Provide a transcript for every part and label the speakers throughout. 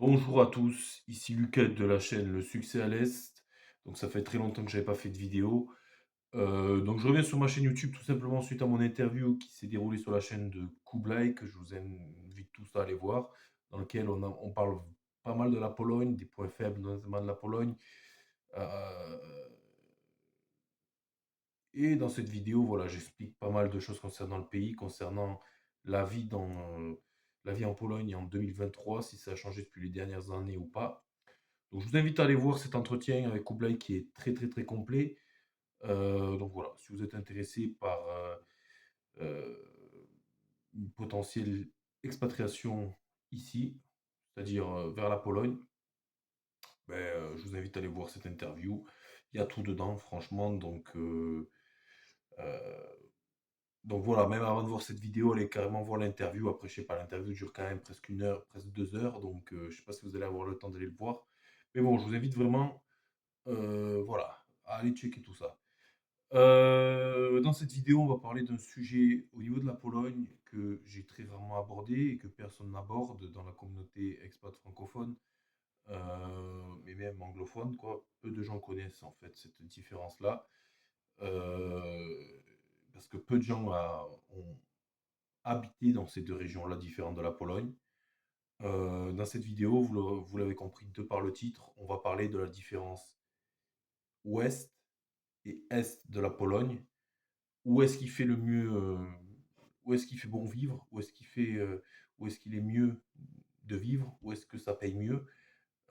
Speaker 1: Bonjour à tous, ici Lucas de la chaîne Le Succès à l'Est. Donc ça fait très longtemps que j'avais pas fait de vidéo. Donc je reviens sur ma chaîne YouTube tout simplement suite à mon interview qui s'est déroulée sur la chaîne de Kublai, que je vous invite tous à aller voir, dans lequel on parle pas mal de la Pologne, des points faibles notamment de la Pologne. Euh, et dans cette vidéo, voilà, j'explique pas mal de choses concernant le pays, concernant la vie la vie en Pologne en 2023, si ça a changé depuis les dernières années ou pas. Donc, je vous invite à aller voir cet entretien avec Kublai qui est très très très complet. Donc voilà, si vous êtes intéressé par euh, une potentielle expatriation ici, c'est-à-dire vers la Pologne, ben, je vous invite à aller voir cette interview. Il y a tout dedans, franchement. Euh, donc voilà, même avant de voir cette vidéo, allez carrément voir l'interview. Après, je sais pas, l'interview dure quand même presque 1 heure, presque 2 heures. Donc je sais pas si vous allez avoir le temps d'aller le voir. Mais bon, je vous invite vraiment voilà, allez checker tout ça. Dans cette vidéo, on va parler d'un sujet au niveau de la Pologne que j'ai très rarement abordé et que personne n'aborde dans la communauté expat francophone, mais même anglophone, quoi. Peu de gens connaissent en fait cette différence-là, euh, parce que peu de gens ont habité dans ces deux régions-là différentes de la Pologne. Dans cette vidéo, vous l'avez compris de par le titre, on va parler de la différence ouest et est de la Pologne. Où est-ce qu'il fait le mieux, où est-ce qu'il fait bon vivre, où est-ce qu'il est mieux de vivre, où est-ce que ça paye mieux.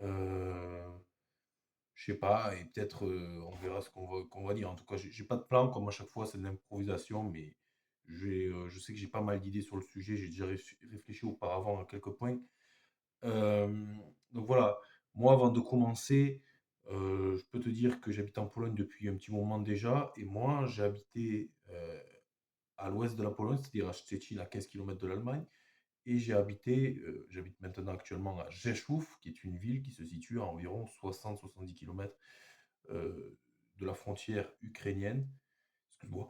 Speaker 1: Euh, je sais pas, et peut-être on verra ce qu'on va dire. En tout cas, j'ai pas de plan, comme à chaque fois, c'est de l'improvisation, mais je sais que j'ai pas mal d'idées sur le sujet, j'ai déjà réfléchi auparavant à quelques points. Euh, donc voilà, moi avant de commencer, je peux te dire que j'habite en Pologne depuis un petit moment déjà, et moi j'ai habité à l'ouest de la Pologne, c'est-à-dire à Szczecin, à 15 km de l'Allemagne. Et j'habite maintenant actuellement à Rzeszów, qui est une ville qui se situe à environ 60-70 km de la frontière ukrainienne. Excuse-moi.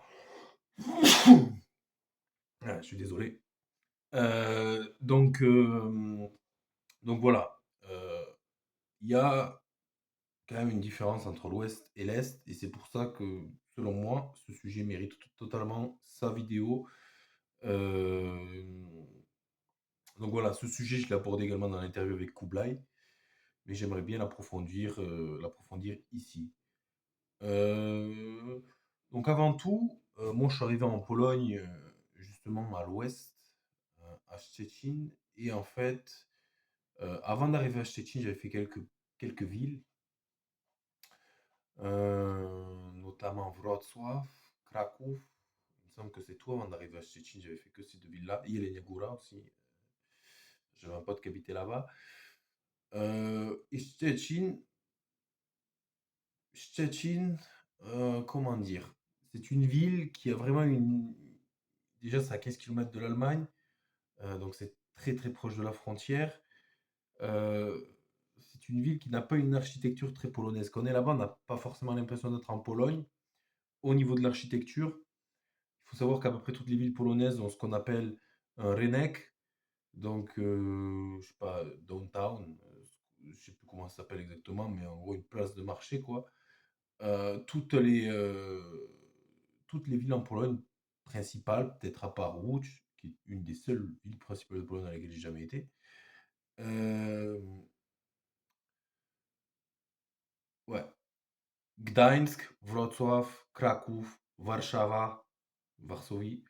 Speaker 1: Ah, je suis désolé. Euh, donc, euh, donc voilà. Il y a quand même une différence entre l'ouest et l'est. Et c'est pour ça que, selon moi, ce sujet mérite totalement sa vidéo. Euh, Donc voilà, ce sujet, je l'ai abordé également dans l'interview avec Kublai, mais j'aimerais bien l'approfondir ici. Euh, donc avant tout, moi je suis arrivé en Pologne, justement à l'ouest, à Szczecin, et en fait, avant d'arriver à Szczecin, j'avais fait quelques villes, notamment Wrocław, Kraków. Il me semble que c'est tout avant d'arriver à Szczecin, j'avais fait que ces deux villes-là, et Jelenia Góra aussi. J'avais un pote qui habitait là-bas. Et Szczecin, comment dire? C'est une ville qui a vraiment une. Déjà, c'est à 15 km de l'Allemagne, donc c'est très très proche de la frontière. Euh, c'est une ville qui n'a pas une architecture très polonaise. Quand on est là-bas, on n'a pas forcément l'impression d'être en Pologne. Au niveau de l'architecture, il faut savoir qu'à peu près toutes les villes polonaises ont ce qu'on appelle un rynek, donc je sais pas, downtown, je sais plus comment ça s'appelle exactement, mais en gros une place de marché, quoi. Euh, toutes les, euh, toutes les villes en Pologne principales, peut-être à part Łódź, qui est une des seules villes principales de Pologne dans lesquelles j'ai jamais été. Euh, ouais. Gdańsk, Wrocław, Kraków, Warszawa, Varsovie,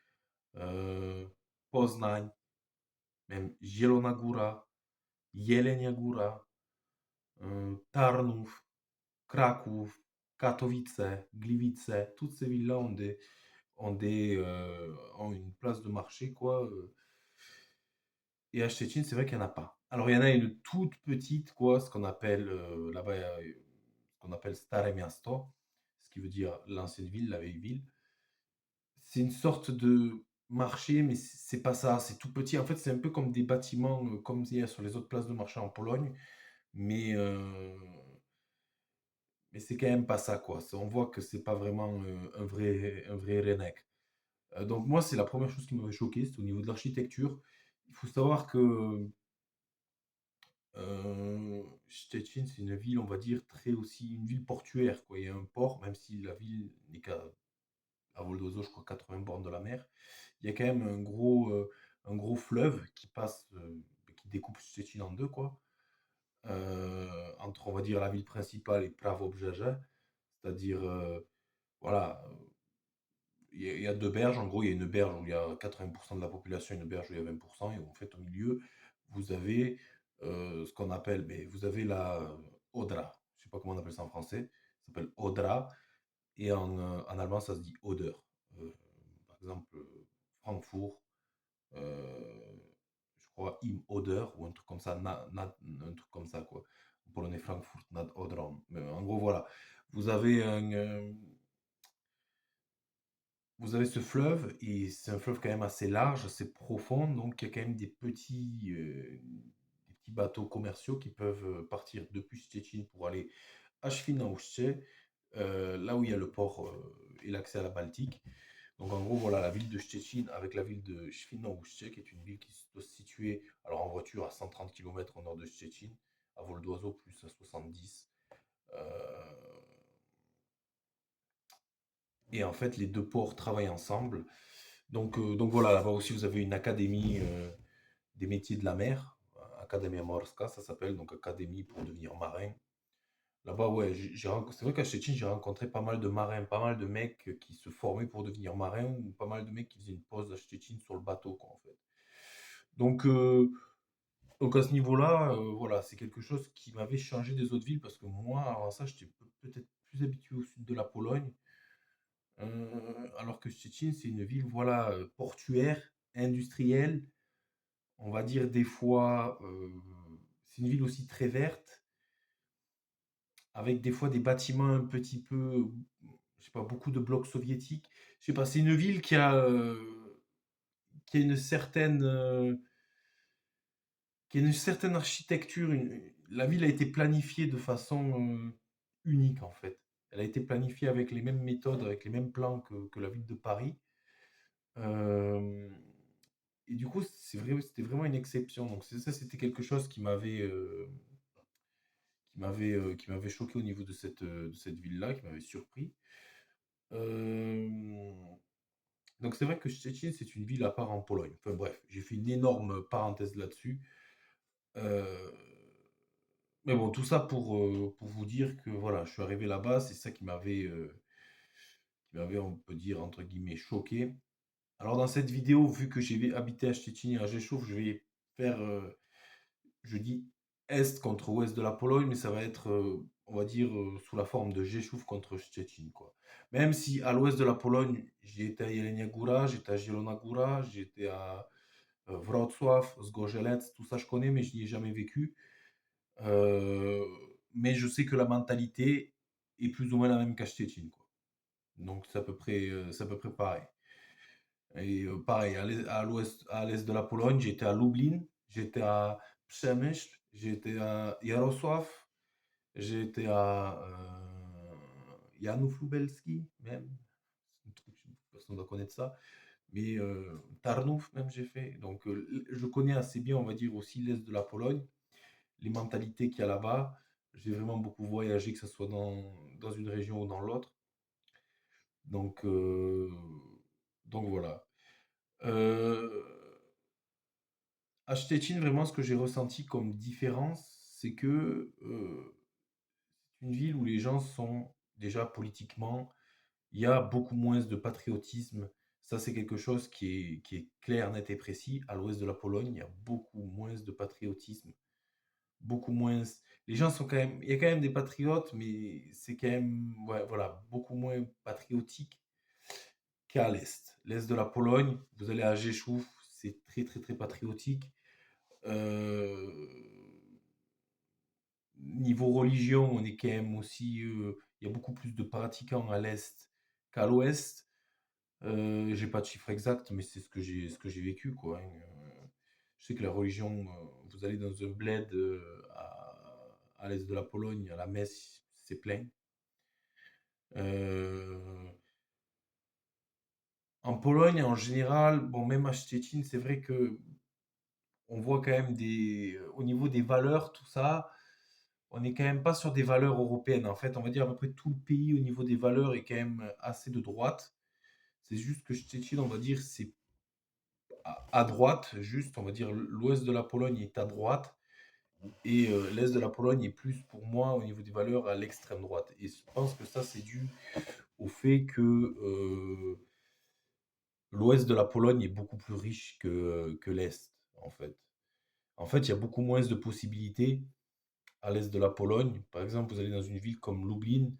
Speaker 1: Poznań, même Zielona Góra, Jelenia Góra, Tarnów, Kraków, Katowice, Gliwice, toutes ces villes-là ont une place de marché, quoi. Et à Szczecin, c'est vrai qu'il n'y en a pas. Alors, il y en a une toute petite, quoi, ce qu'on appelle là-bas, ce qu'on appelle Stare Miasto, ce qui veut dire l'ancienne ville, la vieille ville. C'est une sorte de marché, mais c'est pas ça, c'est tout petit. En fait, c'est un peu comme des bâtiments, comme il y a sur les autres places de marché en Pologne, mais, euh, mais c'est quand même pas ça, quoi. On voit que c'est pas vraiment un vrai redneck. Donc moi, c'est la première chose qui m'avait choqué, c'est au niveau de l'architecture. Il faut savoir que Szczecin, c'est une ville, on va dire, très aussi une ville portuaire, quoi. Il y a un port, même si la ville n'est qu'à à vol d'oiseau, je crois 80 bornes de la mer. Il y a quand même un gros fleuve qui passe, qui découpe Szczecin en 2 quoi. Entre, on va dire, la ville principale et Pravobrzeże. C'est-à-dire, voilà, il y a 2 berges. En gros, il y a une berge où il y a 80 de la population, une berge où il y a 20 et en fait, au milieu, vous avez, ce qu'on appelle, mais vous avez la Odra. Je sais pas comment on appelle ça en français. Ça s'appelle Odra et en allemand, ça se dit Oder. Par exemple, Francfort, je crois Im Oder ou un truc comme ça, un truc comme ça, quoi. En polonais, Frankfurt nad Odrą. Mais en gros, voilà. Vous avez un, vous avez ce fleuve, et c'est un fleuve quand même assez large, assez profond, donc il y a quand même des petits bateaux commerciaux qui peuvent partir depuis Szczecin pour aller à Świnoujście, là où il y a le port et l'accès à la Baltique. Donc en gros, voilà, la ville de Szczecin avec la ville de Świnoujście, qui est une ville qui doit se situer, alors en voiture, à 130 km au nord de Szczecin, à vol d'oiseau plus à 70. Euh, et en fait, les deux ports travaillent ensemble. Donc voilà, là-bas aussi, vous avez une académie des métiers de la mer, Academia Morska, ça s'appelle, donc académie pour devenir marin. Là-bas, ouais, c'est vrai qu'à Szczecin, j'ai rencontré pas mal de marins, pas mal de mecs qui se formaient pour devenir marins, ou pas mal de mecs qui faisaient une pause à Szczecin sur le bateau, quoi, en fait. Donc, euh, donc à ce niveau-là, voilà, c'est quelque chose qui m'avait changé des autres villes, parce que moi, avant ça, j'étais peut-être plus habitué au sud de la Pologne, alors que Szczecin, c'est une ville, voilà, portuaire, industrielle, on va dire des fois, c'est une ville aussi très verte, avec des fois des bâtiments un petit peu, je sais pas, beaucoup de blocs soviétiques. Je sais pas, c'est une ville qui a une certaine, qui a une certaine architecture. La ville a été planifiée de façon unique, en fait. Elle a été planifiée avec les mêmes méthodes, avec les mêmes plans que la ville de Paris. Euh, et du coup, c'est vrai, c'était vraiment une exception. Donc ça, c'était quelque chose qui m'avait choqué au niveau de cette ville-là, qui m'avait surpris. Euh, donc c'est vrai que Szczecin, c'est une ville à part en Pologne. Enfin bref, j'ai fait une énorme parenthèse là-dessus. Euh, mais bon, tout ça pour vous dire que voilà, je suis arrivé là-bas, c'est ça qui m'avait, on peut dire, entre guillemets, choqué. Alors dans cette vidéo, vu que j'ai habité à Szczecin et à Rzeszów, je vais faire, je dis Est contre Ouest de la Pologne, mais ça va être, on va dire, sous la forme de Rzeszów contre Szczecin, quoi. Même si à l'ouest de la Pologne, j'ai été à Jelenia Góra, j'étais à Zielona Góra, j'étais à Wrocław, Zgorzelec, tout ça je connais, mais je n'y ai jamais vécu. Euh, mais je sais que la mentalité est plus ou moins la même qu'à Szczecin, quoi. Donc c'est à peu près pareil. Et pareil, à l'ouest, à l'est de la Pologne, j'étais à Lublin, j'étais à Przemyśl, j'étais à Jarosław, j'étais à Janów Lubelski, même. C'est un truc, personne ne doit connaître ça. Mais Tarnów, même, j'ai fait. Donc, je connais assez bien, on va dire, aussi l'est de la Pologne, les mentalités qu'il y a là-bas. J'ai vraiment beaucoup voyagé, que ce soit dans une région ou dans l'autre. Donc, euh, donc voilà. Euh, À Szczecin, vraiment, ce que j'ai ressenti comme différence, c'est que c'est une ville où les gens sont déjà politiquement, il y a beaucoup moins de patriotisme. Ça, c'est quelque chose qui est clair, net et précis. À l'ouest de la Pologne, il y a beaucoup moins de patriotisme. Beaucoup moins. Les gens sont quand même. Il y a quand même des patriotes, mais c'est quand même, ouais, voilà, beaucoup moins patriotique qu'à l'est. L'est de la Pologne, vous allez à Rzeszów, c'est très, très, très patriotique. Euh, Niveau religion, on est quand même aussi. Il y a beaucoup plus de pratiquants à l'est qu'à l'ouest. J'ai pas de chiffre exact, mais c'est ce que j'ai vécu, quoi, hein. Je sais que la religion, vous allez dans un bled à l'est de la Pologne, à la messe, c'est plein. Euh, En Pologne, en général, bon, même à Szczecin, c'est vrai que on voit quand même au niveau des valeurs, tout ça. on n'est quand même pas sur des valeurs européennes. En fait, on va dire à peu près tout le pays au niveau des valeurs est quand même assez de droite. C'est juste que Szczecin, on va dire, c'est à droite, juste, on va dire, l'ouest de la Pologne est à droite, et l'est de la Pologne est plus, pour moi, au niveau des valeurs, à l'extrême droite. Et je pense que ça, c'est dû au fait que l'ouest de la Pologne est beaucoup plus riche que l'est, en fait. En fait, il y a beaucoup moins de possibilités à l'est de la Pologne. Par exemple, vous allez dans une ville comme Lublin,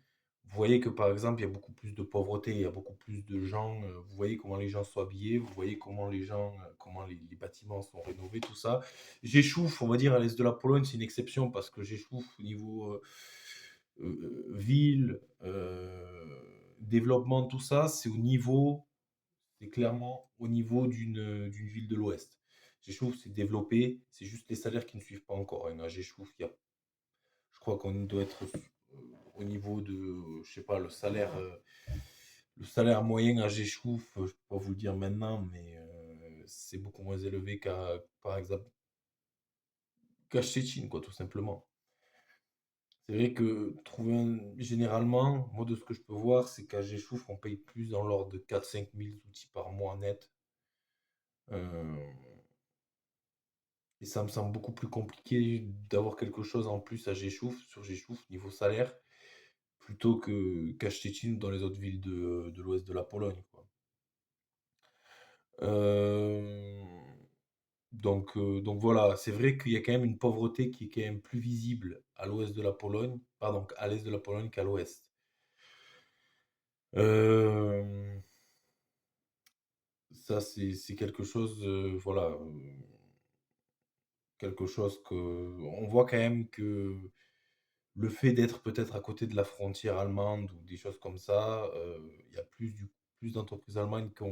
Speaker 1: vous voyez que par exemple, il y a beaucoup plus de pauvreté, il y a beaucoup plus de gens, vous voyez comment les gens sont habillés, vous voyez comment les gens, comment les bâtiments sont rénovés, tout ça. J'échouffe, on va dire, à l'est de la Pologne, c'est une exception parce que j'échouffe au niveau ville, développement, tout ça, c'est clairement au niveau d'une ville de l'Ouest. J'échouffe, c'est développé, c'est juste les salaires qui ne suivent pas encore, hein. À J'échouffe, il y a je crois qu'on doit être au niveau de, je sais pas, le salaire moyen à Géchouf, je peux pas vous le dire maintenant, mais c'est beaucoup moins élevé par exemple, qu'à Szczecin, quoi, tout simplement. C'est vrai que généralement, moi de ce que je peux voir, c'est qu'à Géchouf, on paye plus dans l'ordre de 4 5 000 outils par mois net. Euh, et ça me semble beaucoup plus compliqué d'avoir quelque chose en plus à Géchouf, sur Géchouf, niveau salaire, plutôt qu'à Szczecin dans les autres villes de l'ouest de la Pologne, quoi. Euh, donc voilà, c'est vrai qu'il y a quand même une pauvreté qui est quand même plus visible à l'ouest de la Pologne, pardon, à l'est de la Pologne qu'à l'ouest. Euh, Ça, c'est quelque chose, voilà, quelque chose que on voit quand même que le fait d'être peut-être à côté de la frontière allemande ou des choses comme ça, il y a plus d'entreprises allemandes qui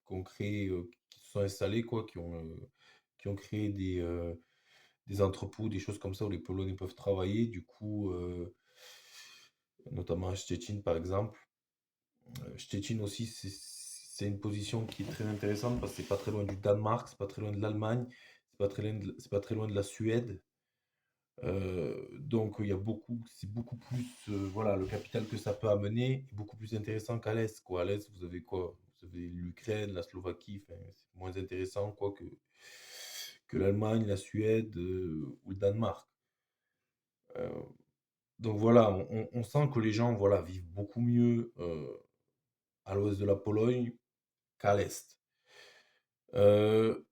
Speaker 1: qui ont créé, qui se sont installées, quoi, qui ont créé des entrepôts, des choses comme ça où les Polonais peuvent travailler. Du coup, notamment à Szczecin, par exemple. Szczecin aussi, c'est une position qui est très intéressante parce que c'est pas très loin du Danemark, c'est pas très loin de l'Allemagne, c'est pas très loin de la Suède. Donc il y a c'est beaucoup plus, voilà, le capital que ça peut amener est beaucoup plus intéressant qu'à l'Est, quoi. À l'Est, vous avez quoi? Vous avez l'Ukraine, la Slovaquie, enfin, c'est moins intéressant, quoi, que l'Allemagne, la Suède, ou le Danemark. Euh, donc voilà, on sent que les gens, voilà, vivent beaucoup mieux à l'ouest de la Pologne qu'à l'est. Euh,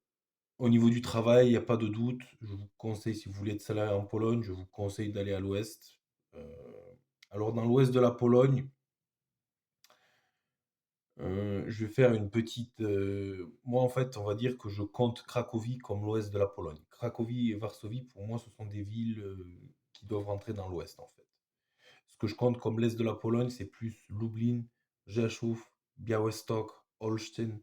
Speaker 1: Au niveau du travail, il n'y a pas de doute. Je vous conseille, si vous voulez être salarié en Pologne, je vous conseille d'aller à l'ouest. Euh, alors, dans l'ouest de la Pologne, je vais faire une petite. Moi, en fait, on va dire que je compte Cracovie comme l'ouest de la Pologne. Cracovie et Varsovie, pour moi, ce sont des villes qui doivent rentrer dans l'ouest, en fait. Ce que je compte comme l'est de la Pologne, c'est plus Lublin, Rzeszów, Białystok, Olsztyn,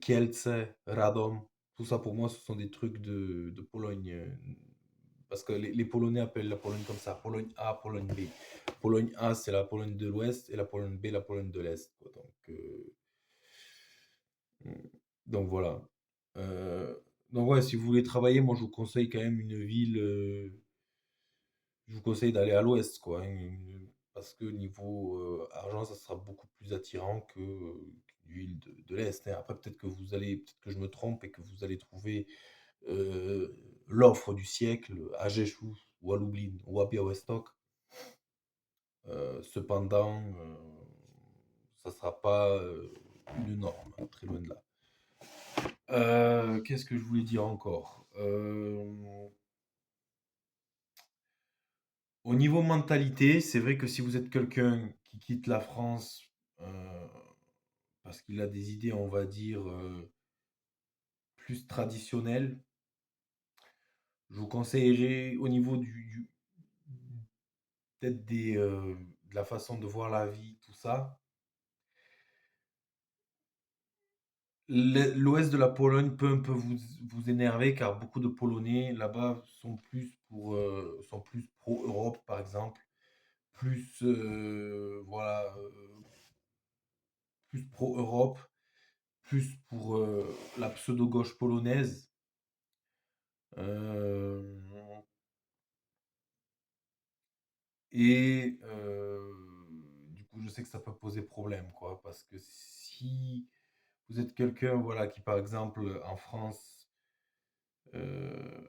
Speaker 1: Kielce, Radom. Tout ça, pour moi, ce sont des trucs de Pologne. Parce que les Polonais appellent la Pologne comme ça, Pologne A, Pologne B. Pologne A, c'est la Pologne de l'Ouest, et la Pologne B, la Pologne de l'Est, quoi. Donc voilà. Euh, donc ouais, si vous voulez travailler, moi je vous conseille quand même une ville. Je vous conseille d'aller à l'ouest, quoi, hein, parce que niveau argent, ça sera beaucoup plus attirant qu'une ville de l'est, hein. Après, peut-être que je me trompe et que vous allez trouver euh, l'offre du siècle à Rzeszów ou à Lublin ou à Białystok. Cependant, ça sera pas une norme, hein, très loin de là. Qu'est-ce que je voulais dire encore? Au niveau mentalité, c'est vrai que si vous êtes quelqu'un qui quitte la France parce qu'il a des idées, on va dire, plus traditionnelles, je vous conseillerais au niveau peut-être de la façon de voir la vie, tout ça. L'ouest de la Pologne peut un peu vous énerver car beaucoup de Polonais là-bas sont plus pro-Europe, par exemple, plus, voilà, plus pro-Europe, plus pour la pseudo-gauche polonaise. Euh, et du coup, je sais que ça peut poser problème, quoi. Parce que si vous êtes quelqu'un, voilà, qui, par exemple, en France, heu,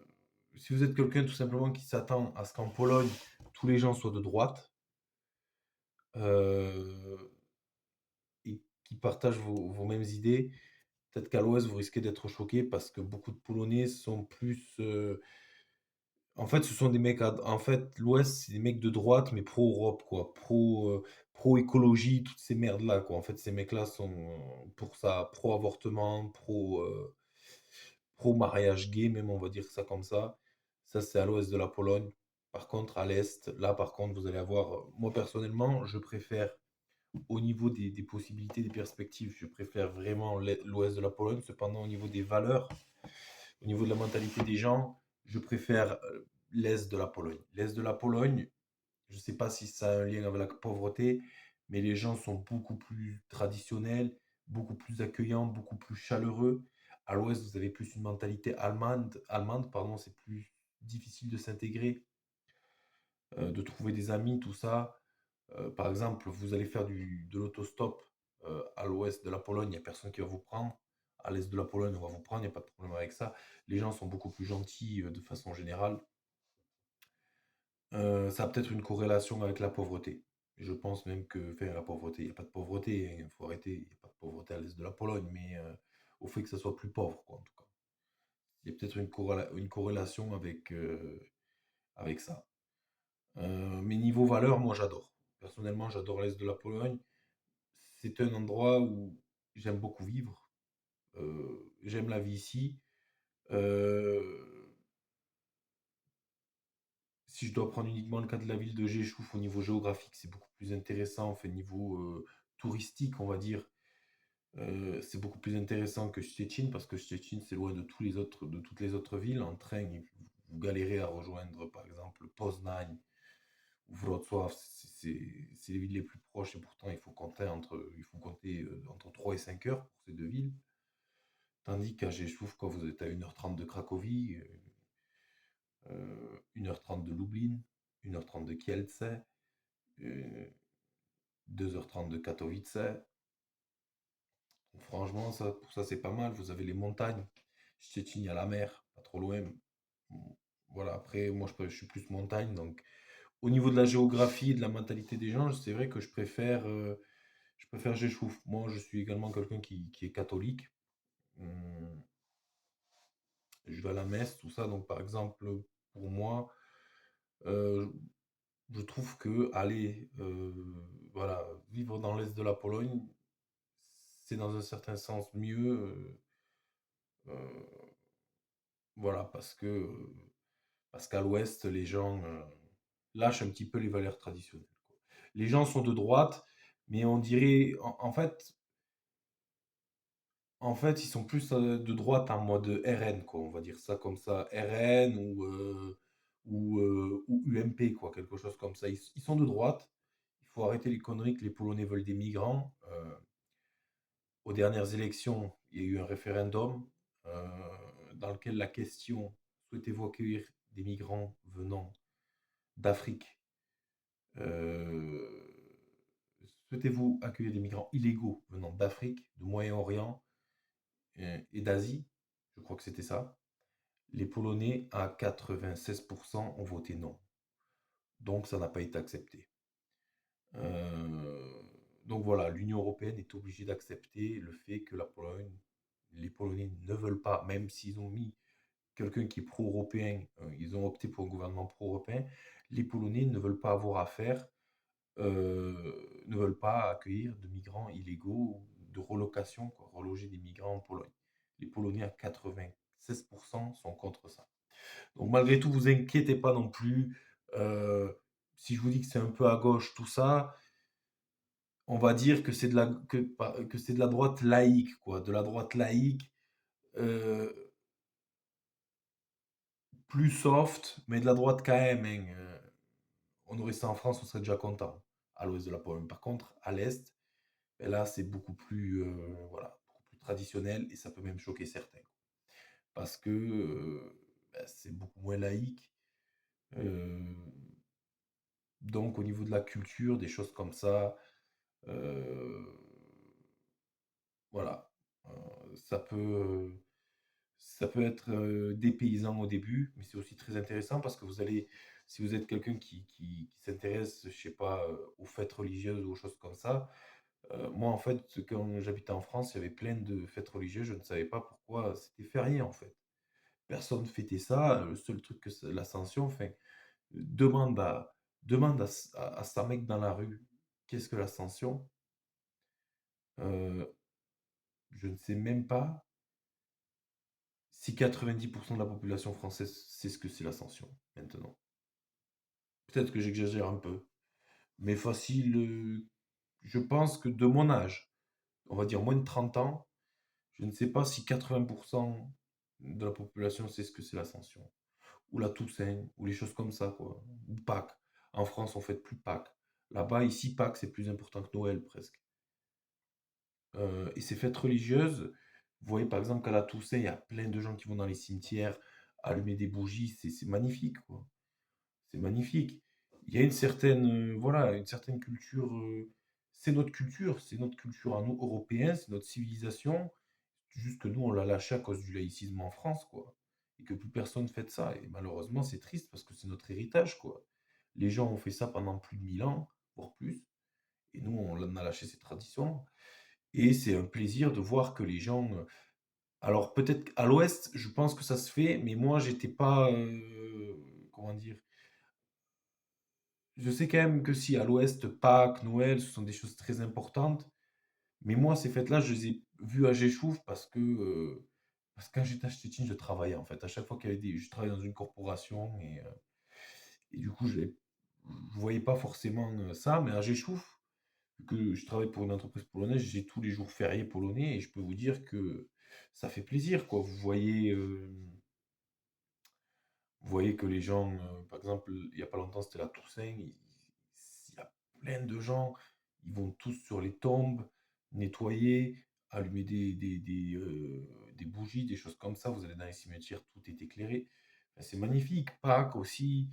Speaker 1: si vous êtes quelqu'un tout simplement qui s'attend à ce qu'en Pologne, tous les gens soient de droite, heu et qui partagent vos mêmes idées, peut-être qu'à l'Ouest, vous risquez d'être choqué parce que beaucoup de Polonais sont plus, en fait, ce sont des mecs en fait, l'Ouest, c'est des mecs de droite, mais pro-Europe, quoi, pro-écologie, toutes ces merdes-là, quoi. En fait, ces mecs-là sont pour ça, pro-avortement, pro-mariage gay, même, on va dire ça comme ça. Ça, c'est à l'Ouest de la Pologne. Par contre, à l'Est, là, par contre, vous allez avoir, moi, personnellement, je préfère au niveau des possibilités, des perspectives, je préfère vraiment l'Ouest de la Pologne. Cependant, au niveau des valeurs, au niveau de la mentalité des gens, je préfère l'Est de la Pologne. L'Est de la Pologne, je ne sais pas si ça a un lien avec la pauvreté, mais les gens sont beaucoup plus traditionnels, beaucoup plus accueillants, beaucoup plus chaleureux. À l'Ouest, vous avez plus une mentalité allemande pardon, c'est plus difficile de s'intégrer, de trouver des amis, tout ça. Par exemple, vous allez faire de l'autostop à l'ouest de la Pologne, il n'y a personne qui va vous prendre. À l'est de la Pologne, on va vous prendre, il n'y a pas de problème avec ça. Les gens sont beaucoup plus gentils de façon générale. Ça a peut-être une corrélation avec la pauvreté. Je pense même que, enfin, la pauvreté, il n'y a pas de pauvreté, il faut arrêter, il n'y a pas de pauvreté à l'est de la Pologne, mais au fait que ça soit plus pauvre, quoi, en tout cas. Il y a peut-être une corrélation avec ça. Mais niveau valeur, moi j'adore. Personnellement, j'adore l'est de la Pologne. C'est un endroit où j'aime beaucoup vivre. J'aime la vie ici. Euh, Si je dois prendre uniquement le cas de la ville de Géchouf au niveau géographique, c'est beaucoup plus intéressant. Enfin, niveau touristique, on va dire, c'est beaucoup plus intéressant que Szczecin parce que Szczecin, c'est loin de toutes les autres villes. En train, vous galérez à rejoindre, par exemple, Poznań ou Wrocław. C'est les villes les plus proches et pourtant il faut compter entre 3 et 5 heures pour ces deux villes. Tandis qu'à Rzeszów, quand vous êtes à 1h30 de Cracovie, 1h30 de Lublin, 1h30 de Kielce, 2h30 de Katowice. Donc franchement, pour ça, c'est pas mal. Vous avez les montagnes. Szczecin, il y a la mer, pas trop loin. Bon, voilà, après, moi, je suis plus montagne. Donc, au niveau de la géographie et de la mentalité des gens, c'est vrai que je préfère Rzeszów. Moi, je suis également quelqu'un qui est catholique. Hum, Je vais à la messe, tout ça. Donc, par exemple, pour moi, euh, je trouve que aller voilà, vivre dans l'est de la Pologne, c'est dans un certain sens mieux. Euh, voilà, parce qu'à l'ouest, les gens lâchent un petit peu les valeurs traditionnelles, quoi. Les gens sont de droite, mais on dirait, en fait, ils sont plus de droite en mode RN, quoi. On va dire ça comme ça, RN ou UMP, quoi, quelque chose comme ça. Ils sont de droite. Il faut arrêter les conneries que les Polonais veulent des migrants. Aux dernières élections, il y a eu un référendum euh, dans lequel la question souhaitez-vous accueillir des migrants venant d'Afrique euh, souhaitez-vous accueillir des migrants illégaux venant d'Afrique, du Moyen-Orient et d'Asie. Je crois que c'était ça. Les Polonais, à 96%, ont voté non. Donc, ça n'a pas été accepté. Euh, donc voilà, l'Union européenne est obligée d'accepter le fait que les Polonais ne veulent pas, même s'ils ont mis quelqu'un qui est pro-européen, ils ont opté pour un gouvernement pro-européen, les Polonais ne veulent pas avoir affaire, ne veulent pas accueillir de migrants illégaux, de relocation, quoi, reloger des migrants en Pologne. Les Polonais à 96% sont contre ça. Donc malgré tout, vous inquiétez pas non plus. Euh, Si je vous dis que c'est un peu à gauche tout ça, on va dire que c'est de la droite laïque, quoi, de la droite laïque, euh, plus soft, mais de la droite quand même, hein. On aurait ça en France, on serait déjà content, à l'ouest de la Pologne. Par contre, à l'est, ben là, c'est beaucoup plus, voilà, beaucoup plus traditionnel et ça peut même choquer certains, parce que c'est beaucoup moins laïque. euh, Donc au niveau de la culture, des choses comme ça, heu, voilà, ça peut être, dépaysant au début, mais c'est aussi très intéressant parce que vous allez si vous êtes quelqu'un qui s'intéresse, je sais pas, aux fêtes religieuses ou aux choses comme ça, moi, en fait, quand j'habitais en France, il y avait plein de fêtes religieuses, je ne savais pas pourquoi c'était férié, en fait. Personne fêtait ça, le seul truc que c'est l'Ascension, enfin, demande à sa mec dans la rue: «Qu'est-ce que l'Ascension?» Heu, je ne sais même pas si 90 de la population française sait ce que c'est l'Ascension, maintenant. Peut-être que j'exagère un peu, mais facile, je pense que de mon âge, on va dire moins de 30 ans, je ne sais pas si 80 de la population sait ce que c'est l'Ascension, ou la Toussaint, ou les choses comme ça, quoi, ou Pâques. En France, on fête plus Pâques. Là-bas, ici, Pâques, c'est plus important que Noël, presque. Et ces fêtes religieuses, vous voyez, par exemple, qu'à la Toussaint, il y a plein de gens qui vont dans les cimetières allumer des bougies, c'est magnifique, quoi. C'est magnifique. Il y a une certaine, voilà, une certaine culture, c'est notre culture à nous, Européens, c'est notre civilisation. Juste que nous, on l'a lâché à cause du laïcisme en France, quoi. Et que plus personne fait de ça. Et malheureusement, c'est triste parce que c'est notre héritage, quoi. Les gens ont fait ça pendant plus de 1000 ans, voire plus. Et nous, on en a lâché ces traditions. Et c'est un plaisir de voir que les gens. Alors, peut-être qu'à l'Ouest, je pense que ça se fait, mais moi, j'étais pas. Comment dire? Je sais quand même que si à l'Ouest, Pâques, Noël, ce sont des choses très importantes. Mais moi, ces fêtes-là, je les ai vues à Géchouf parce que quand j'étais à Stettin, je travaillais en fait. À chaque fois qu'il y avait je travaillais dans une corporation et du coup, je voyais pas forcément ça. Mais à Géchouf, vu que je travaille pour une entreprise polonaise, j'ai tous les jours fériés polonais et je peux vous dire que ça fait plaisir, quoi. Vous voyez que les gens, par exemple, il y a pas longtemps, c'était la Toussaint, il y a plein de gens, ils vont tous sur les tombes, nettoyer, allumer des bougies, des choses comme ça. Vous allez dans les cimetières, tout est éclairé. Enfin, c'est magnifique. Pâques aussi.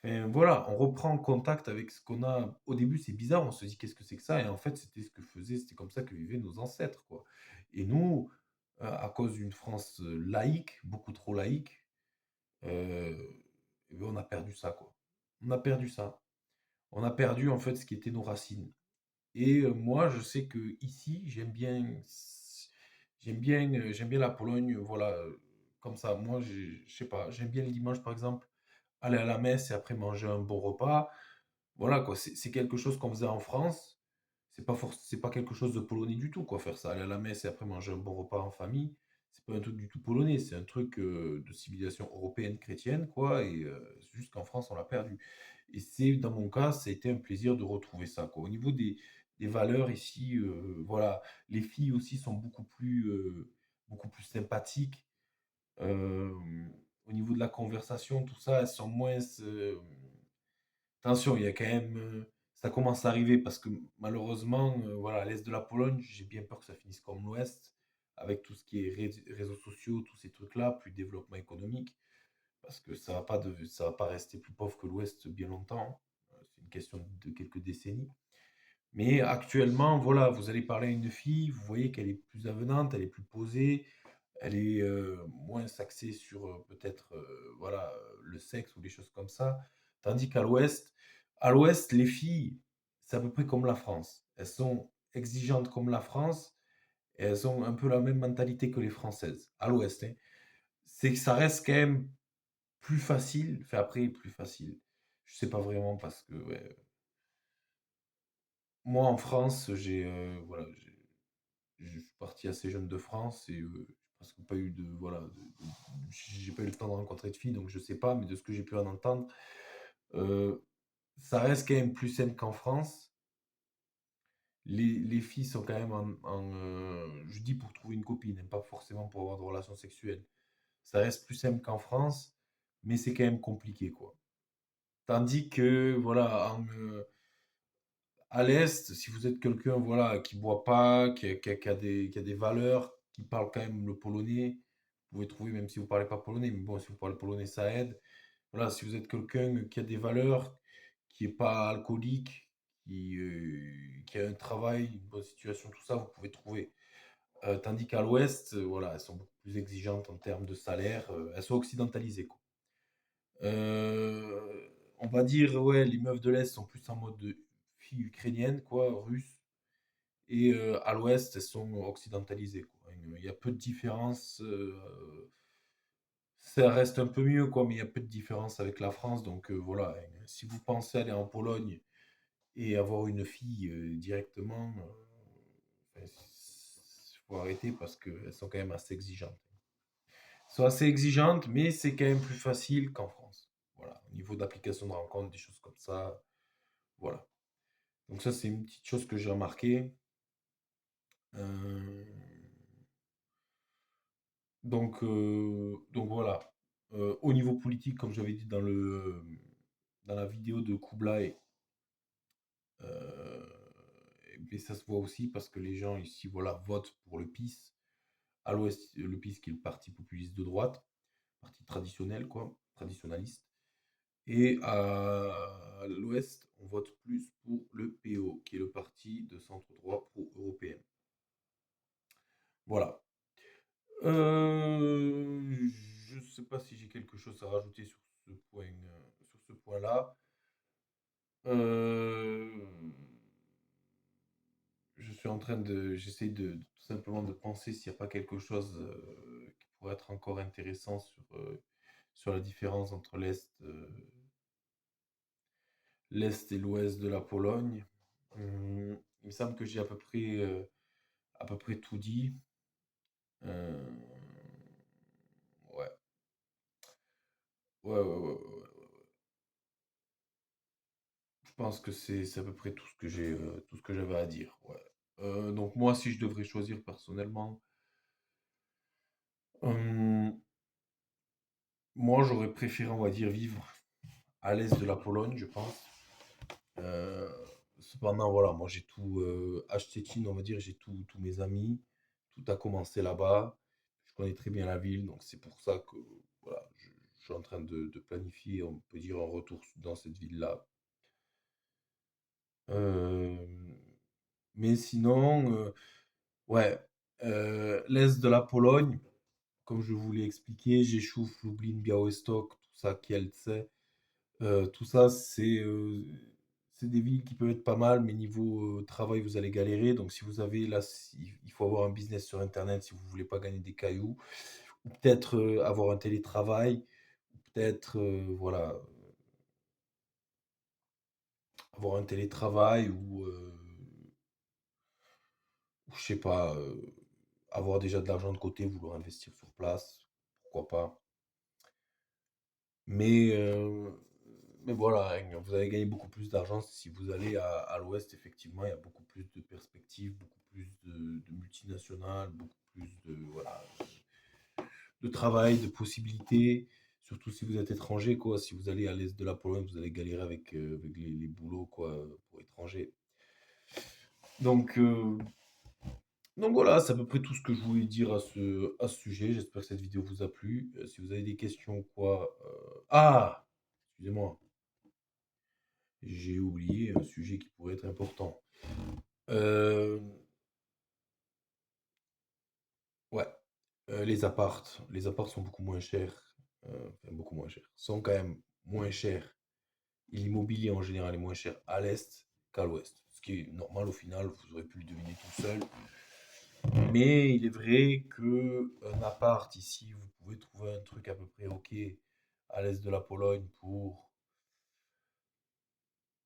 Speaker 1: Enfin, voilà, on reprend contact avec ce qu'on a. Au début, c'est bizarre, on se dit qu'est-ce que c'est que ça? Et en fait, c'était ce que faisaient, c'était comme ça que vivaient nos ancêtres, quoi. Et nous, à cause d'une France laïque, beaucoup trop laïque, et ben, on a perdu ça, quoi. On a perdu ça. On a perdu, en fait, ce qui était nos racines. Et moi, je sais que ici, j'aime bien la Pologne, voilà, comme ça. Moi, je sais pas, j'aime bien le dimanche, par exemple, aller à la messe et après manger un bon repas. Voilà, quoi, c'est quelque chose qu'on faisait en France. C'est pas quelque chose de polonais du tout, quoi, faire ça. Aller à la messe et après manger un bon repas en famille, c'est pas un truc du tout polonais, c'est un truc, de civilisation européenne chrétienne, quoi. Et c'est juste qu'en France, on l'a perdu. Et c'est dans mon cas, ça a été un plaisir de retrouver ça, quoi. Au niveau des valeurs ici, voilà, les filles aussi sont beaucoup plus sympathiques. Au niveau de la conversation, tout ça, elles sont moins, attention, il y a quand même, ça commence à arriver parce que malheureusement, voilà, à l'est de la Pologne, j'ai bien peur que ça finisse comme l'ouest, avec tout ce qui est réseaux sociaux, tous ces trucs-là, plus développement économique, parce que ça va pas rester plus pauvre que l'ouest bien longtemps, hein. C'est une question de quelques décennies. Mais actuellement, voilà, vous allez parler à une fille, vous voyez qu'elle est plus avenante, elle est plus posée, elle est moins axée sur peut-être voilà, le sexe ou des choses comme ça. Tandis à l'Ouest, les filles, c'est à peu près comme la France. Elles sont exigeantes comme la France et elles ont un peu la même mentalité que les Françaises. À l'Ouest, hein. C'est que ça reste quand même plus facile. Fait après, plus facile. Je sais pas vraiment parce que ouais, moi en France, voilà, je suis parti assez jeune de France et j'ai presque pas eu de voilà, j'ai pas eu le temps de rencontrer de filles, donc je sais pas, mais de ce que j'ai pu en entendre, heu, ça reste quand même plus simple qu'en France. Les filles sont quand même je dis pour trouver une copine, hein, pas forcément pour avoir de relations sexuelles. Ça reste plus simple qu'en France, mais c'est quand même compliqué, quoi. Tandis que voilà, à l'est, si vous êtes quelqu'un, voilà, qui boit pas, qui a des valeurs, qui parle quand même le polonais, vous pouvez trouver, même si vous parlez pas polonais, mais bon, si vous parlez polonais, ça aide. Voilà, si vous êtes quelqu'un qui a des valeurs, qui est pas alcoolique, qui a un travail, une bonne situation, tout ça, vous pouvez trouver. Tandis qu'à l'ouest, voilà, elles sont beaucoup plus exigeantes en termes de salaire, elles sont occidentalisées, quoi. On va dire, ouais, les meufs de l'Est sont plus en mode de filles ukrainiennes, quoi, russes. Et à l'ouest, elles sont occidentalisées, quoi. Il y a peu de différence. Ça reste un peu mieux, quoi, mais il y a peu de différence avec la France. Donc voilà, si vous pensez aller en Pologne et avoir une fille directement, il faut arrêter parce qu'elles sont quand même assez exigeantes. Elles sont assez exigeantes, mais c'est quand même plus facile qu'en France. Voilà, au niveau d'application de rencontre, des choses comme ça. Voilà. Donc ça, c'est une petite chose que j'ai remarqué. Euh, donc voilà. Au niveau politique, comme j'avais dit dans la vidéo de Kublai, euh, mais ça se voit aussi parce que les gens ici, voilà, votent pour le PiS. À l'ouest, le PiS qui est le parti populiste de droite, parti traditionnel, quoi, traditionnaliste. Et à l'ouest, on vote plus pour le PO, qui est le parti de centre-droit pro-européen. Voilà. Je ne sais pas si j'ai quelque chose à rajouter sur ce point-là. Euh, j'essaie tout simplement de penser s'il n'y a pas quelque chose qui pourrait être encore intéressant sur la différence entre l'Est et l'Ouest de la Pologne. Il me semble que j'ai à peu près tout dit. Euh, ouais. Ouais. Je pense que c'est à peu près tout ce que j'avais à dire. Ouais. Donc moi, si je devrais choisir personnellement, euh, moi j'aurais préféré, on va dire, vivre à l'est de la Pologne, je pense. Euh, Cependant, voilà, moi j'ai tout à Szczecin, on va dire, j'ai tous mes amis, tout a commencé là-bas. Je connais très bien la ville, donc c'est pour ça que voilà, je suis en train de planifier, on peut dire, un retour dans cette ville-là. Euh, mais sinon, ouais, l'est de la Pologne, comme je vous l'ai expliqué, Rzeszów, Lublin, Białystok, tout ça, Kielce, tout ça, c'est des villes qui peuvent être pas mal, mais niveau travail, vous allez galérer. Donc, si vous avez là, il faut avoir un business sur Internet si vous voulez pas gagner des cailloux, ou peut-être avoir un télétravail, ou peut-être, voilà, avoir un télétravail ou je sais pas, avoir déjà de l'argent de côté, vouloir investir sur place, pourquoi pas. Mais, euh, mais voilà, hein, vous allez gagner beaucoup plus d'argent si vous allez à l'ouest, effectivement, il y a beaucoup plus de perspectives, beaucoup plus de multinationales, beaucoup plus voilà, de travail, de possibilités, surtout si vous êtes étranger, quoi. Si vous allez à l'est de la Pologne, vous allez galérer avec les boulots, quoi, pour étrangers. Donc, euh, donc voilà, c'est à peu près tout ce que je voulais dire à ce sujet. J'espère que cette vidéo vous a plu. Si vous avez des questions, quoi. Ah! Excusez-moi. J'ai oublié un sujet qui pourrait être important. Euh, ouais, les apparts sont beaucoup moins chers, enfin beaucoup moins chers, sont quand même moins chers. Et l'immobilier en général est moins cher à l'est qu'à l'ouest. Ce qui est normal au final, vous aurez pu le deviner tout seul. Mais il est vrai que un appart ici, vous pouvez trouver un truc à peu près ok à l'est de la Pologne pour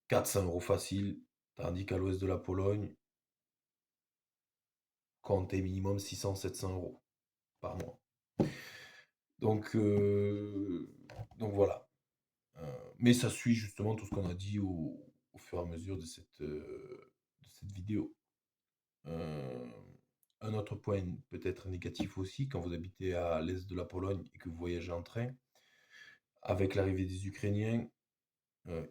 Speaker 1: 400 € facile, tandis qu'à l'ouest de la Pologne, comptez minimum 600 700 € par mois. Donc, euh, donc voilà. Mais ça suit justement tout ce qu'on a dit au fur et à mesure de cette vidéo. Euh, un autre point peut-être négatif aussi, quand vous habitez à l'est de la Pologne et que vous voyagez en train, avec l'arrivée des Ukrainiens,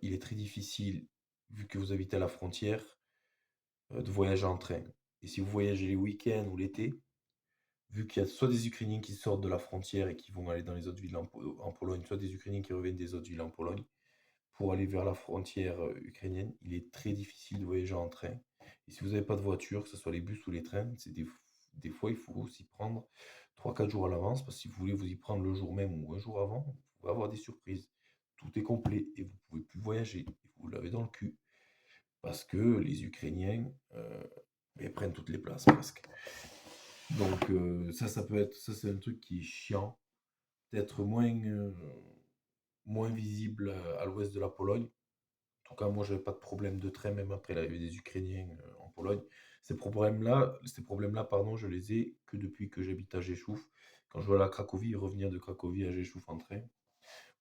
Speaker 1: il est très difficile, vu que vous habitez à la frontière, de voyager en train. Et si vous voyagez les week-ends ou l'été, vu qu'il y a soit des Ukrainiens qui sortent de la frontière et qui vont aller dans les autres villes en Pologne, soit des Ukrainiens qui reviennent des autres villes en Pologne, pour aller vers la frontière, ukrainienne, il est très difficile de voyager en train et si vous avez pas de voiture, que ce soit les bus ou les trains, c'est des fois, il faut s'y prendre 3 4 jours à l'avance parce que si vous voulez vous y prendre le jour même ou un jour avant, vous pouvez avoir des surprises. Tout est complet et vous pouvez plus voyager et vous l'avez dans le cul parce que les Ukrainiens, beh, prennent toutes les places presque. Donc ça peut être ça, c'est un truc qui est chiant, d'être moins visible, à l'ouest de la Pologne. En tout cas, moi, j'avais pas de problème de train, même après l'arrivée des Ukrainiens, en Pologne. Ces problèmes-là, pardon, je les ai que depuis que j'habite à Rzeszów. Quand je vais aller à Cracovie, revenir de Cracovie à Rzeszów en train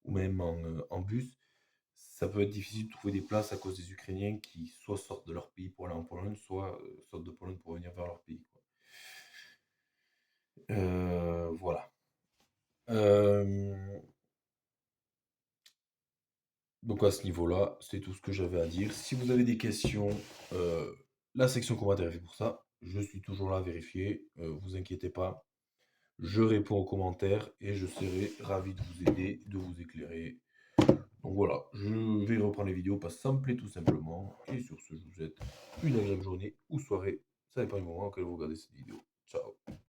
Speaker 1: ou même en bus, ça peut être difficile de trouver des places à cause des Ukrainiens qui soit sortent de leur pays pour aller en Pologne, soit, sortent de Pologne pour venir vers leur pays, quoi. Voilà. Hem Donc à ce niveau-là, c'est tout ce que j'avais à dire. Si vous avez des questions, la section commentaires est fait pour ça. Je suis toujours là à vérifier, vous inquiétez pas. Je réponds aux commentaires et je serai ravi de vous aider, de vous éclairer. Donc voilà, je vais reprendre les vidéos parce que ça me plaît tout simplement. Et sur ce, je vous souhaite une agréable journée ou soirée. Ça dépend du moment auquel vous regardez cette vidéo. Ciao.